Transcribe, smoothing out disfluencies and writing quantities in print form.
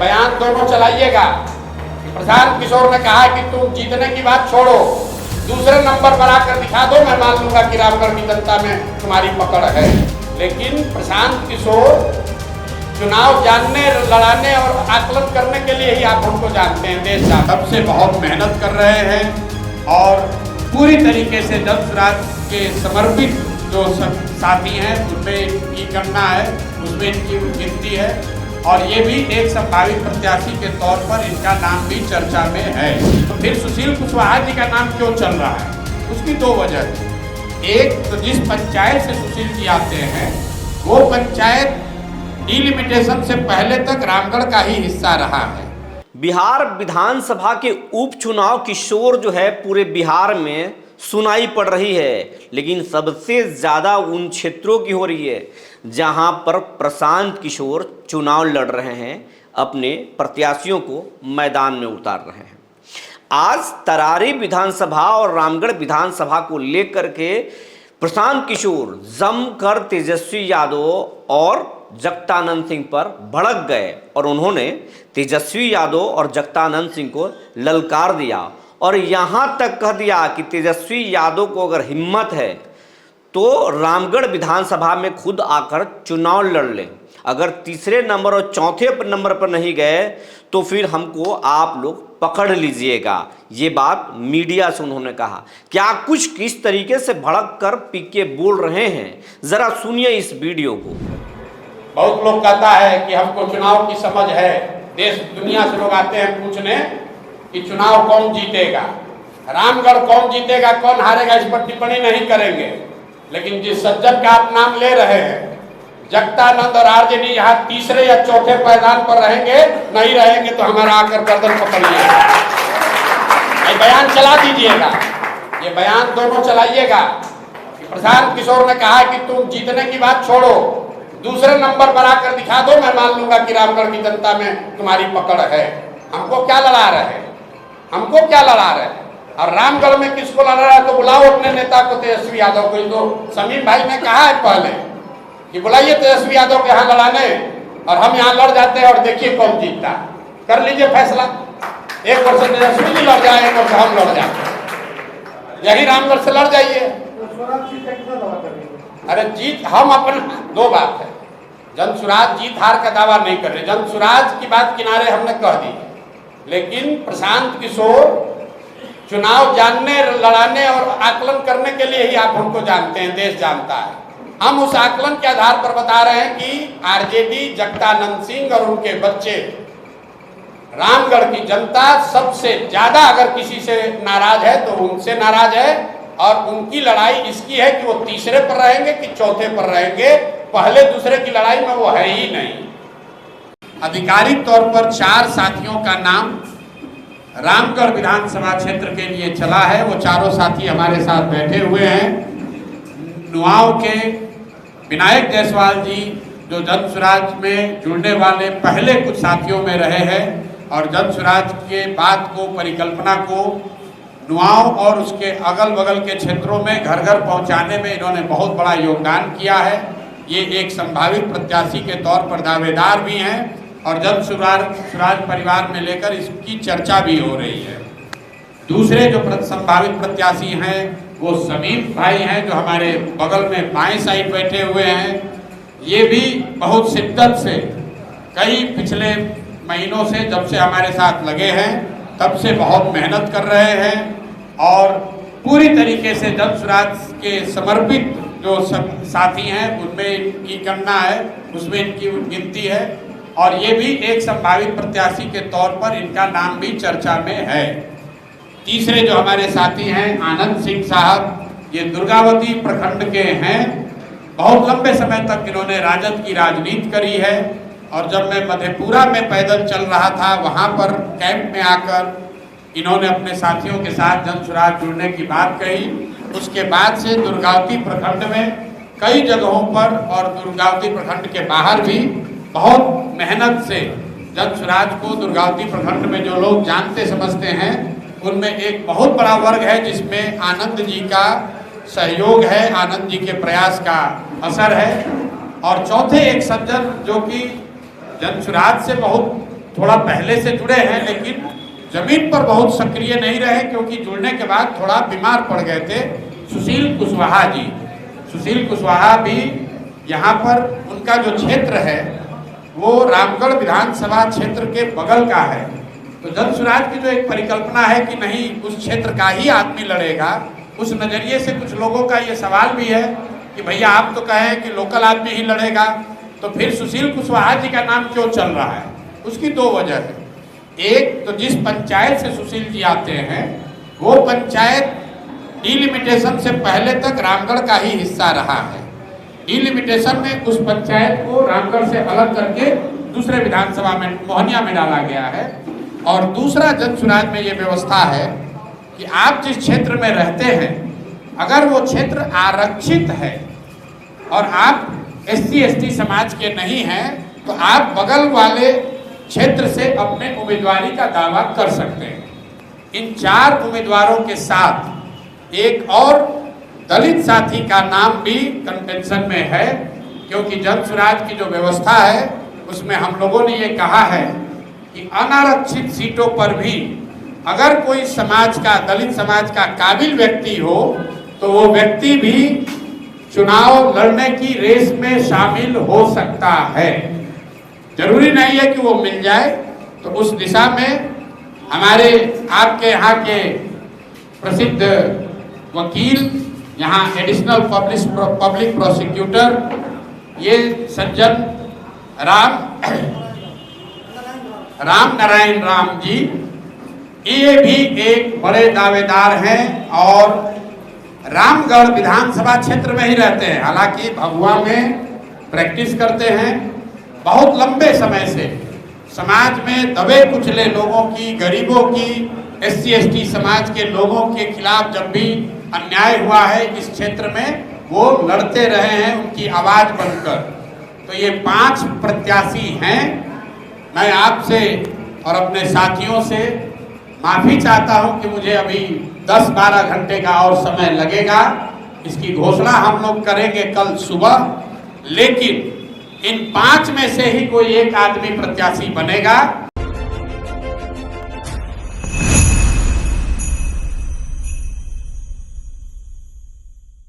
बयान दोनों चलाइएगा। प्रशांत किशोर ने कहा कि तुम जीतने की बात छोड़ो, दूसरे नंबर पर आकर दिखा दो, मैं मान लूंगा कि रामगढ़ की जनता में तुम्हारी पकड़ है। लेकिन प्रशांत किशोर चुनाव जानने, लड़ाने और आकलन करने के लिए ही आप हमको जानते हैं। देश तब से बहुत मेहनत कर रहे हैं और पूरी तरीके से जन के समर्पित जो साथी हैं उनमें इनकी गणना है, उसमें इनकी गिनती है और ये भी एक संभावित प्रत्याशी के तौर पर इनका नाम भी चर्चा में है। तो फिर सुशील कुशवाहा जी का नाम क्यों चल रहा है? उसकी दो वजह है। एक तो जिस पंचायत से सुशील जी आते हैं वो पंचायत डिलिमिटेशन से पहले तक रामगढ़ का ही हिस्सा रहा है। बिहार विधानसभा के उपचुनाव की शोर जो है पूरे बिहार में सुनाई पड़ रही है, लेकिन सबसे ज़्यादा उन क्षेत्रों की हो रही है जहां पर प्रशांत किशोर चुनाव लड़ रहे हैं, अपने प्रत्याशियों को मैदान में उतार रहे हैं। आज तरारी विधानसभा और रामगढ़ विधानसभा को लेकर के प्रशांत किशोर जमकर तेजस्वी यादव और जगतानंद सिंह पर भड़क गए और उन्होंने तेजस्वी यादव और जगतानंद सिंह को ललकार दिया और यहाँ तक कह दिया कि तेजस्वी यादव को अगर हिम्मत है तो रामगढ़ विधानसभा में खुद आकर चुनाव लड़ लें, अगर तीसरे नंबर और चौथे नंबर पर नहीं गए तो फिर हमको आप लोग पकड़ लीजिएगा। ये बात मीडिया से उन्होंने कहा। क्या कुछ किस तरीके से भड़क कर पीके बोल रहे हैं, जरा सुनिए इस वीडियो को। बहुत लोग कहता है कि हमको चुनाव की समझ है, देश दुनिया से लोग आते हैं पूछने कि चुनाव कौन जीतेगा, रामगढ़ कौन जीतेगा, कौन हारेगा, इस पर टिप्पणी नहीं करेंगे। लेकिन जिस सज्जन का आप नाम ले रहे हैं, जगतानंद और आरजेडी यहाँ तीसरे या चौथे पायदान पर रहेंगे, नहीं रहेंगे तो हमारा आकर गर्दन पकड़िएगा, ये बयान चला दीजिएगा, ये बयान दोनों चलाइएगा। प्रशांत किशोर ने कहा कि तुम जीतने की बात छोड़ो, दूसरे नंबर पर आकर दिखा दो, मैं मान लूंगा कि रामगढ़ की जनता में तुम्हारी पकड़ है। हमको क्या लड़ा रहे हैं, हमको क्या लड़ा रहे हैं? और रामगढ़ में किसको लड़ा रहा है तो बुलाओ अपने नेता को, तेजस्वी यादव को। तो समीम भाई ने कहा है पहले कि बुलाइए तेजस्वी यादव के यहाँ लड़ाने और हम यहाँ लड़ जाते हैं और देखिए कौन जीतता। कर लीजिए फैसला, एक वर्ष तेजस्वी जी लड़ जाए, एक वर्ष हम लड़ जाते, यही रामगढ़ से लड़ जाइए। अरे जीत हम अपन दो बात है, जनसुराज जीत हार का दावा नहीं कर रहे, जनसुराज की बात किनारे हमने कह दी। लेकिन प्रशांत किशोर चुनाव जानने, लड़ाने और आकलन करने के लिए ही आप हमको जानते हैं, देश जानता है। हम उस आकलन के आधार पर बता रहे हैं कि आरजेडी, जगतानंद सिंह और उनके बच्चे, रामगढ़ की जनता सबसे ज्यादा अगर किसी से नाराज है तो उनसे नाराज है और उनकी लड़ाई इसकी है कि वो तीसरे पर रहेंगे कि चौथे पर रहेंगे, पहले दूसरे की लड़ाई में वो है ही नहीं। आधिकारिक तौर पर 4 साथियों का नाम रामगढ़ विधानसभा क्षेत्र के लिए चला है, वो चारों साथी हमारे साथ बैठे हुए हैं। नुआव के विनायक जायसवाल जी जो जनसुराज में जुड़ने वाले पहले कुछ साथियों में रहे हैं और जनसुराज के बात को, परिकल्पना को नुआव और उसके अगल बगल के क्षेत्रों में घर घर पहुंचाने में इन्होंने बहुत बड़ा योगदान किया है। ये एक संभावित प्रत्याशी के तौर पर दावेदार भी हैं और जनसुराज परिवार में लेकर इसकी चर्चा भी हो रही है। दूसरे जो संभावित प्रत्याशी हैं वो समीम भाई हैं जो हमारे बगल में बाएं साइड बैठे हुए हैं। ये भी बहुत शिद्दत से कई पिछले महीनों से जब से हमारे साथ लगे हैं तब से बहुत मेहनत कर रहे हैं और पूरी तरीके से जनसुराज के समर्पित जो साथी हैं उनमें इनकी गणना है, उसमें इनकी गिनती है और ये भी एक संभावित प्रत्याशी के तौर पर इनका नाम भी चर्चा में है। तीसरे जो हमारे साथी हैं आनंद सिंह साहब, ये दुर्गावती प्रखंड के हैं। बहुत लंबे समय तक इन्होंने राजद की राजनीति करी है और जब मैं मधेपुरा में पैदल चल रहा था वहाँ पर कैंप में आकर इन्होंने अपने साथियों के साथ जनसुराज जुड़ने की बात कही। उसके बाद से दुर्गावती प्रखंड में कई जगहों पर और दुर्गावती प्रखंड के बाहर भी बहुत मेहनत से जनसुराज को दुर्गावती प्रखंड में जो लोग जानते समझते हैं उनमें एक बहुत बड़ा वर्ग है जिसमें आनंद जी का सहयोग है, आनंद जी के प्रयास का असर है। और चौथे एक सज्जन जो कि जनसुराज से बहुत थोड़ा पहले से जुड़े हैं, लेकिन जमीन पर बहुत सक्रिय नहीं रहे क्योंकि जुड़ने के बाद थोड़ा बीमार पड़ गए थे। सुशील कुशवाहा जी, सुशील कुशवाहा भी यहाँ पर, उनका जो क्षेत्र है वो रामगढ़ विधानसभा क्षेत्र के बगल का है। तो जन स्वराज की जो एक परिकल्पना है कि नहीं उस क्षेत्र का ही आदमी लड़ेगा, उस नज़रिए से कुछ लोगों का ये सवाल भी है कि भैया आप तो कहें कि लोकल आदमी ही लड़ेगा, तो फिर सुशील कुशवाहा जी का नाम क्यों चल रहा है? उसकी दो वजह है। एक तो जिस पंचायत से सुशील जी आते हैं वो पंचायत डिलिमिटेशन से पहले तक रामगढ़ का ही हिस्सा रहा है। डिलिमिटेशन में उस पंचायत को रामगढ़ से अलग करके दूसरे विधानसभा में मोहनिया में डाला गया है। और दूसरा जन स्वराज में ये व्यवस्था है कि आप जिस क्षेत्र में रहते हैं अगर वो क्षेत्र आरक्षित है और आप SC/ST समाज के नहीं हैं तो आप बगल वाले क्षेत्र से अपने उम्मीदवारी का दावा कर सकते हैं। इन 4 उम्मीदवारों के साथ एक और दलित साथी का नाम भी कंटेंशन में है, क्योंकि जन स्वराज की जो व्यवस्था है उसमें हम लोगों ने ये कहा है कि अनारक्षित सीटों पर भी अगर कोई समाज का, दलित समाज का काबिल व्यक्ति हो तो वो व्यक्ति भी चुनाव लड़ने की रेस में शामिल हो सकता है। जरूरी नहीं है कि वो मिल जाए। तो उस दिशा में हमारे आपके यहाँ के प्रसिद्ध वकील, यहाँ एडिशनल पब्लिक प्रोसिक्यूटर ये सज्जन राम नारायण राम जी, ये भी एक बड़े दावेदार हैं और रामगढ़ विधानसभा क्षेत्र में ही रहते हैं। हालांकि भभुआ में प्रैक्टिस करते हैं। बहुत लंबे समय से समाज में दबे कुचले लोगों की, गरीबों की, SC/ST समाज के लोगों के खिलाफ जब भी अन्याय हुआ है इस क्षेत्र में वो लड़ते रहे हैं उनकी आवाज बनकर। तो ये 5 प्रत्याशी हैं। मैं आपसे और अपने साथियों से माफी चाहता हूं कि मुझे अभी 10-12 घंटे का और समय लगेगा। इसकी घोषणा हम लोग करेंगे कल सुबह, लेकिन इन 5 में से ही कोई एक आदमी प्रत्याशी बनेगा।